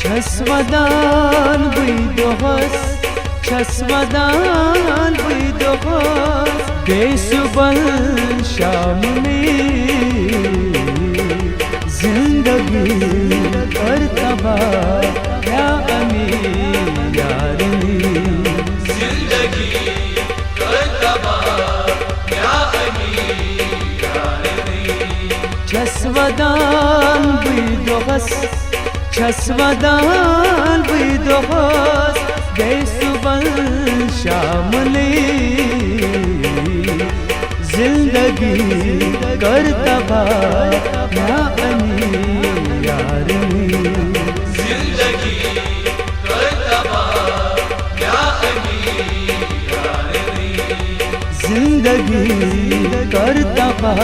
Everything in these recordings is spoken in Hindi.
छसवदान बुइदोहस छसवदान बुइदोहस बेसुबल शाम में जिंदगी करतबा या अमी यारनी जिंदगी करतबा या अमी यारनी छसवदान बुइदोहस छसवदान बुइदोहस बेसुबल शाम में जिंदगी करतबा या अमी यारनी जिंदगी करतबा या अमी यारनी जिंदगी करतबा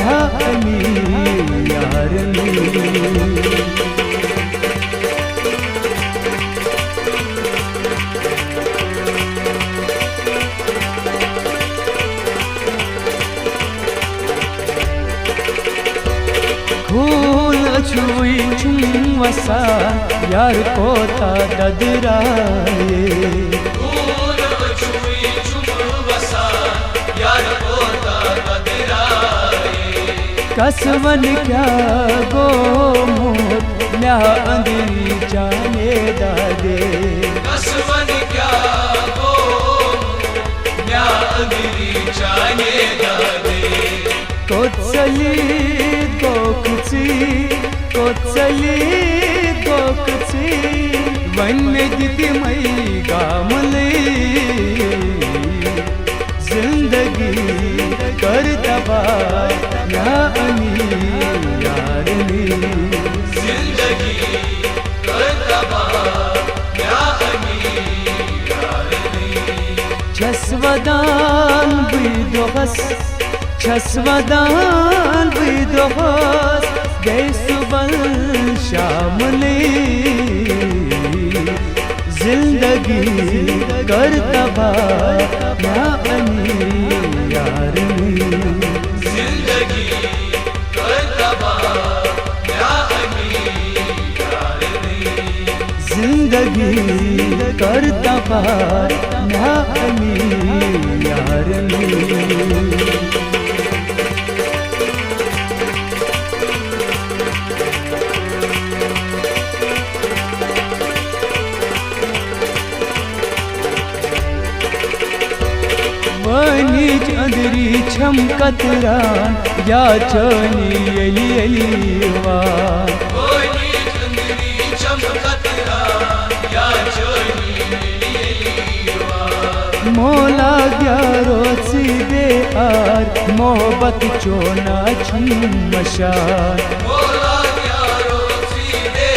या अमी यारनी फूल छुई चुम वसा यार कोता ददराए फूल छुई चुम वसा यार कोता बदराए कसवन क्या गो मोत न्या अंदरी जाने दादे कसवन क्या गो या अंदरी जाने दादे कोचली गोकची वन्य दिति मई गामले जिंदगी करतबा या अमी यारनी जिंदगी करतबा या अमी यारनी छसवदान बुइदोहस छसवदान बुइदोहस बेसुबल शाम में जिंदगी करतबा या अमी यारनी जिंदगी करतबा या अमी यारनी जिंदगी करतबा या अमी यारनी वनीच अंदरी छम कतरान या चनी एली एलीवान कोई चंदरी चमकतरा या चोरी लीवा मोला ग्यारो सीधे आर मोहब्बत चोना छम मशान बोला यारो सीधे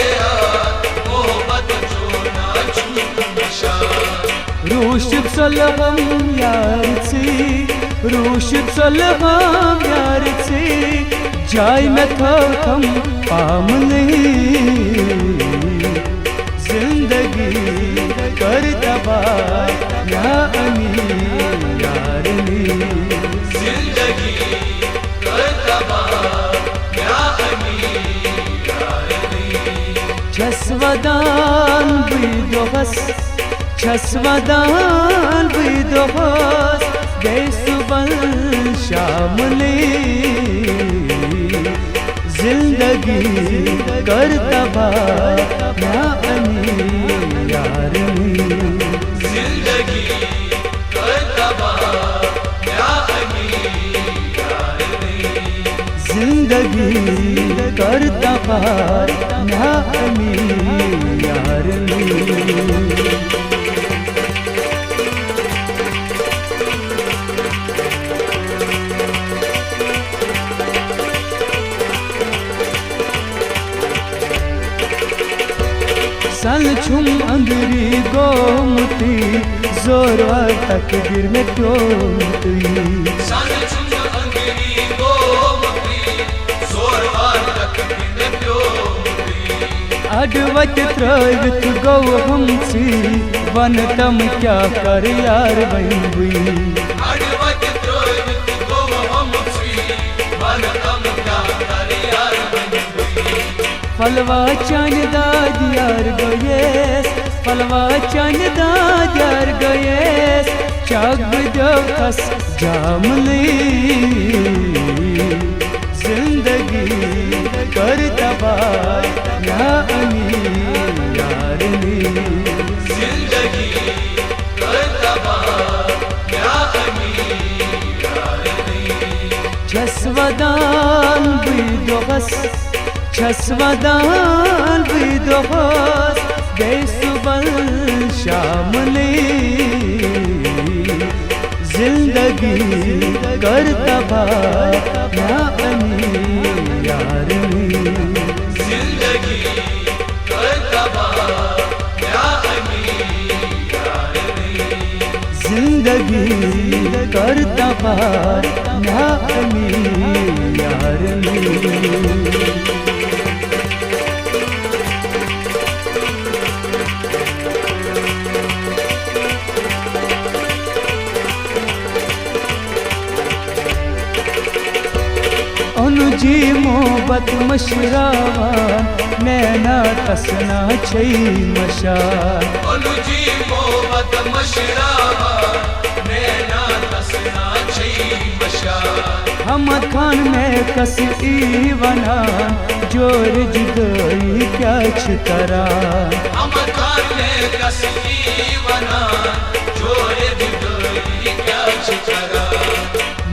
मोहब्बत जो नाचू निशान रूशिब सलगम यार सी रूशिब सलगम यार सी जाय में थम पामने जिंदगी करतबा या अमी यारनी जिंदगी करतबा या अमी यारनी छसवदान बुइदोहस छसवदान बुइदोहस बेसुबल शाम में जिंदगी करतबा या अमी यारनी जिंदगी करतबा या अमी यारनी जिंदगी करतबा या अमी यारनी सल छुम अंदरी गोमती जोरवा तकदीर में टोमती सन छुम अंगरी गोमती जोरवार तक बिन प्योमती अडवत त्रवित गौ हमसी वन तम क्या कर यार बंबुई अडवत त्रोवित गो हमसी वन तम क्या कर यार बंबुई फलवा चन दादियार गयेस फलवा चन दादियार गयेस चाग दस जामली जिंदगी कर तबाह या अनी यारनी जिंदगी कर तबाह या अनी यारनी छसवदान बिदोहस छसवदान बिदोहस बेसुबल शामली जिंदगी कर तबाह या अनी यारनी जिंदगी कर तबाह या अनी यारनी जिंदगी कर तबाह या अनी यारनी अनुजी मोहब्बत मशरावा नैना तसना छई मशाल अनुजी मोहब्बत मशरावा नैना तसना छई मशाल हमद खान में कसी वना जोर जुदाई क्या छितरा हमद खान ने कसी वना जोरे जुदाई क्या छितरा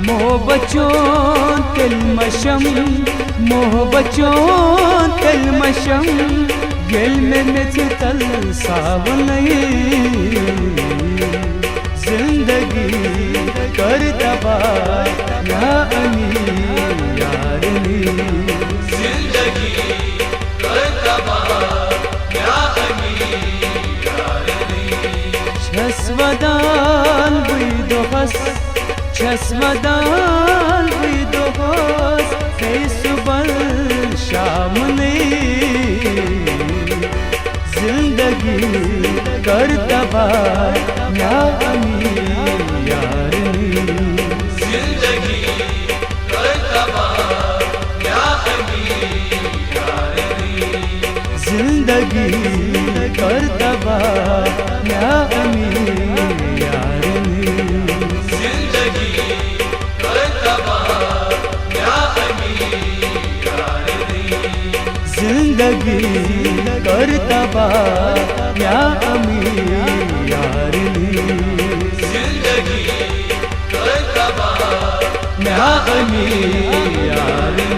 मोह बचों तिलमशम मोह बचों तिलमशम दिल में मिथल सावनई जिंदगी कर तबाह या अनी यारनी जिंदगी कर तबाह या अनी यारनी छसवदान बिदोहस छसवदान बिदोहस बेसुबल शामली जिंदगी कर तबाह या अनी यारनी जिंदगी कर तबाह या अनी यारनी जिंदगी कर तबाह या अनी यारनी जिंदगी कर तबाह या अनी यारनी जिंदगी कर तबाह या अमी यारनी जिंदगी कर तबाह या अमी यारनी